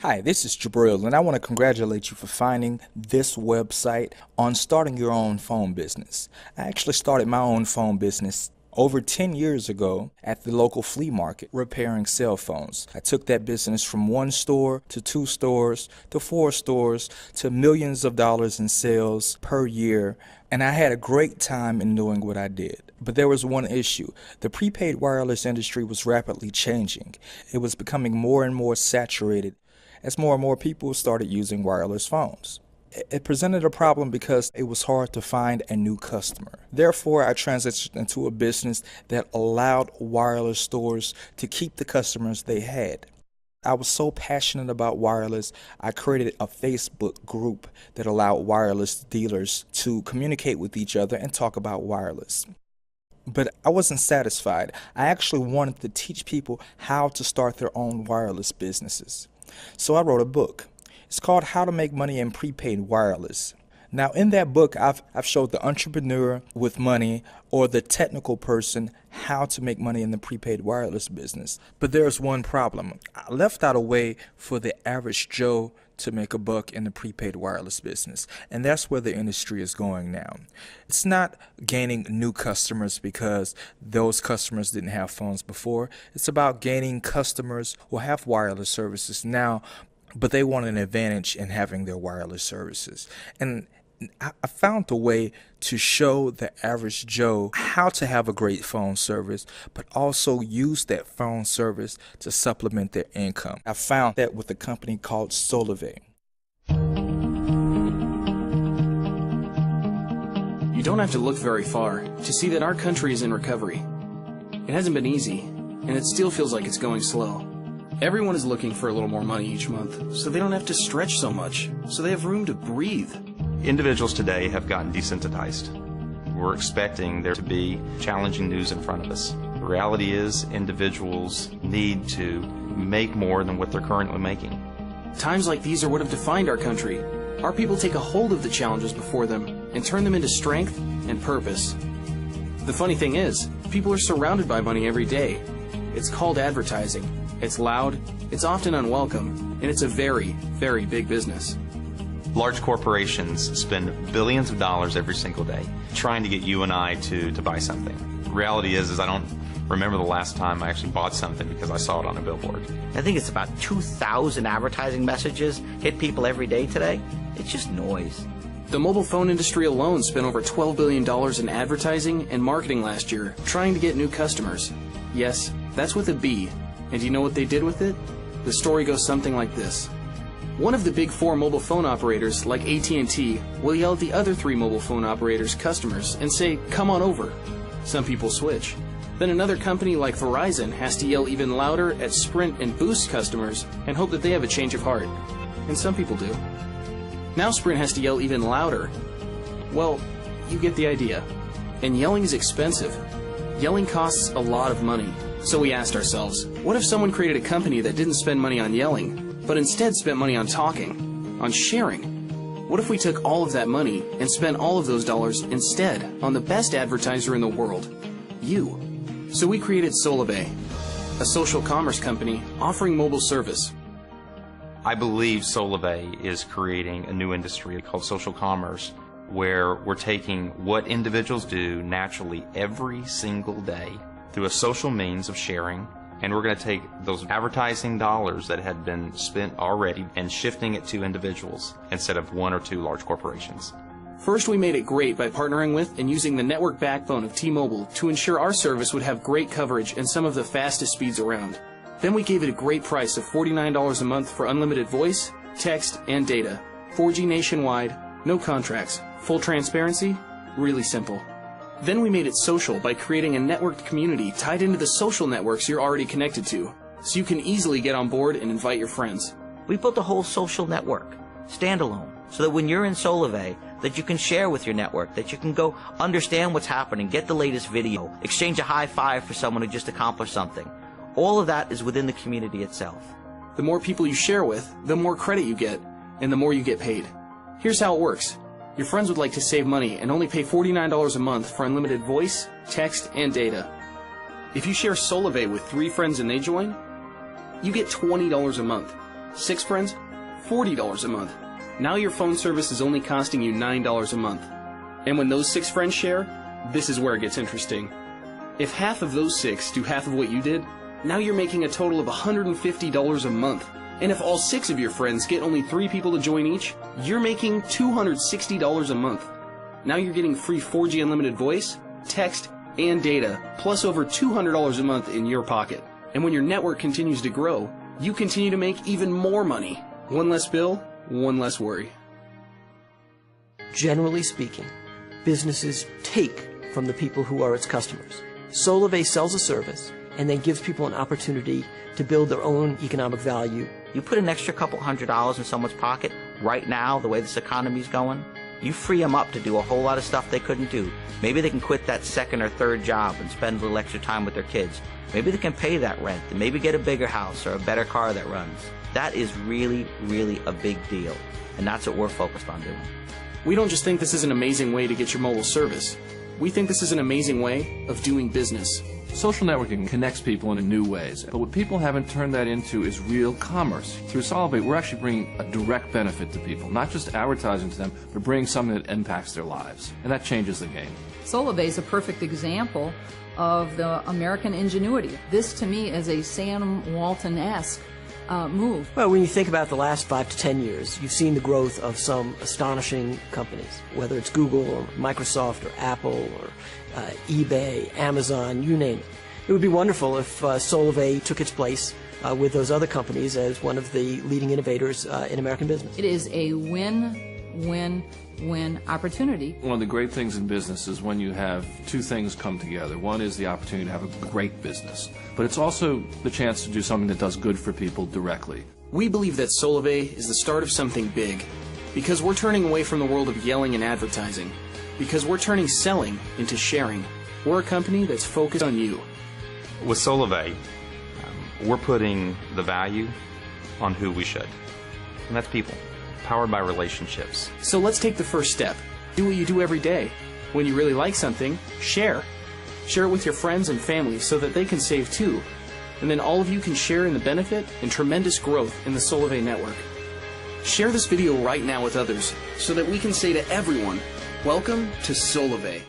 Hi, this is Jibril, and I want to congratulate you for finding this website on starting your own phone business. I actually started my own phone business over 10 years ago at the local flea market repairing cell phones. I took that business from one store to two stores to four stores to millions of dollars in sales per year, and I had a great time in doing what I did. But there was one issue. The prepaid wireless industry was rapidly changing. It was becoming more and more saturated as more and more people started using wireless phones. It presented a problem because it was hard to find a new customer. Therefore, I transitioned into a business that allowed wireless stores to keep the customers they had. I was so passionate about wireless, I created a Facebook group that allowed wireless dealers to communicate with each other and talk about wireless. But I wasn't satisfied. I actually wanted to teach people how to start their own wireless businesses. So I wrote a book. It's called How to Make Money in Prepaid Wireless. Now in that book, I've showed the entrepreneur with money or the technical person how to make money in the prepaid wireless business. But there's one problem. I left out a way for the average Joe to make a buck in the prepaid wireless business. And that's where the industry is going now. It's not gaining new customers because those customers didn't have phones before. It's about gaining customers who have wireless services now, but they want an advantage in having their wireless services. And I found a way to show the average Joe how to have a great phone service, but also use that phone service to supplement their income. I found that with a company called Sulaiman. You don't have to look very far to see that our country is in recovery. It hasn't been easy, and it still feels like it's going slow. Everyone is looking for a little more money each month, so they don't have to stretch so much, so they have room to breathe. Individuals today have gotten desensitized. We're expecting there to be challenging news in front of us. The reality is individuals need to make more than what they're currently making. Times like these are what have defined our country. Our people take a hold of the challenges before them and turn them into strength and purpose. The funny thing is, people are surrounded by money every day. It's called advertising. It's loud, it's often unwelcome, and it's a very, very big business. Large corporations spend billions of dollars every single day trying to get you and I to buy something. The reality is I don't remember the last time I actually bought something because I saw it on a billboard. I think it's about 2,000 advertising messages hit people every day today. It's just noise. The mobile phone industry alone spent over $12 billion in advertising and marketing last year trying to get new customers. Yes, that's with a B. And do you know what they did with it? The story goes something like this. One of the big four mobile phone operators, like AT&T, will yell at the other three mobile phone operators' customers and say, "Come on over." Some people switch. Then another company like Verizon has to yell even louder at Sprint and Boost customers and hope that they have a change of heart. And some people do. Now Sprint has to yell even louder. Well, you get the idea. And yelling is expensive. Yelling costs a lot of money. So we asked ourselves, what if someone created a company that didn't spend money on yelling, but instead spent money on talking, on sharing? What if we took all of that money and spent all of those dollars instead on the best advertiser in the world, you? So we created Sulaiman, a social commerce company offering mobile service. I believe Sulaiman is creating a new industry called social commerce, where we're taking what individuals do naturally every single day through a social means of sharing, and we're going to take those advertising dollars that had been spent already and shifting it to individuals instead of one or two large corporations. First, we made it great by partnering with and using the network backbone of T-Mobile to ensure our service would have great coverage and some of the fastest speeds around. Then we gave it a great price of $49 a month for unlimited voice, text, and data. 4G nationwide, no contracts, full transparency, really simple. Then we made it social by creating a networked community tied into the social networks you're already connected to, so you can easily get on board and invite your friends. We built a whole social network, standalone, so that when you're in Sulaiman, that you can share with your network, that you can go understand what's happening, get the latest video, exchange a high five for someone who just accomplished something. All of that is within the community itself. The more people you share with, the more credit you get, and the more you get paid. Here's how it works. Your friends would like to save money and only pay $49 a month for unlimited voice, text, and data. If you share Sulaiman with 3 friends and they join, you get $20 a month. 6 friends, $40 a month. Now your phone service is only costing you $9 a month. And when those 6 friends share, this is where it gets interesting. If half of those 6 do half of what you did, now you're making a total of $150 a month. And if all 6 of your friends get only 3 people to join each, you're making $260 a month. Now you're getting free 4G unlimited voice, text, and data, plus over $200 a month in your pocket. And when your network continues to grow, you continue to make even more money. One less bill, one less worry. Generally speaking, businesses take from the people who are its customers. Solavay sells a service and then gives people an opportunity to build their own economic value. You put an extra couple $100s in someone's pocket right now, the way this economy's going, you free them up to do a whole lot of stuff they couldn't do. Maybe they can quit that second or third job and spend a little extra time with their kids. Maybe they can pay that rent and maybe get a bigger house or a better car that runs. That is really, really a big deal. And that's what we're focused on doing. We don't just think this is an amazing way to get your mobile service. We think this is an amazing way of doing business. Social networking connects people in new ways, but what people haven't turned that into is real commerce. Through Solavay, we're actually bringing a direct benefit to people, not just advertising to them, but bringing something that impacts their lives, and that changes the game. Solavay is a perfect example of the American ingenuity. This, to me, is a Sam Walton-esque move. Well, when you think about the last 5 to 10 years, you've seen the growth of some astonishing companies, whether it's Google or Microsoft or Apple or eBay, Amazon, you name it. It would be wonderful if Solavay took its place with those other companies as one of the leading innovators in American business. It is a win-win-win opportunity. One of the great things in business is when you have two things come together. One is the opportunity to have a great business, but it's also the chance to do something that does good for people directly. We believe that Solavay is the start of something big, because we're turning away from the world of yelling and advertising, because we're turning selling into sharing. We're a company that's focused on you. With Solavay, we're putting the value on who we should, and that's people, powered by relationships. So let's take the first step. Do what you do every day. When you really like something, share. Share it with your friends and family so that they can save too. And then all of you can share in the benefit and tremendous growth in the Solavay network. Share this video right now with others so that we can say to everyone, welcome to Solavay.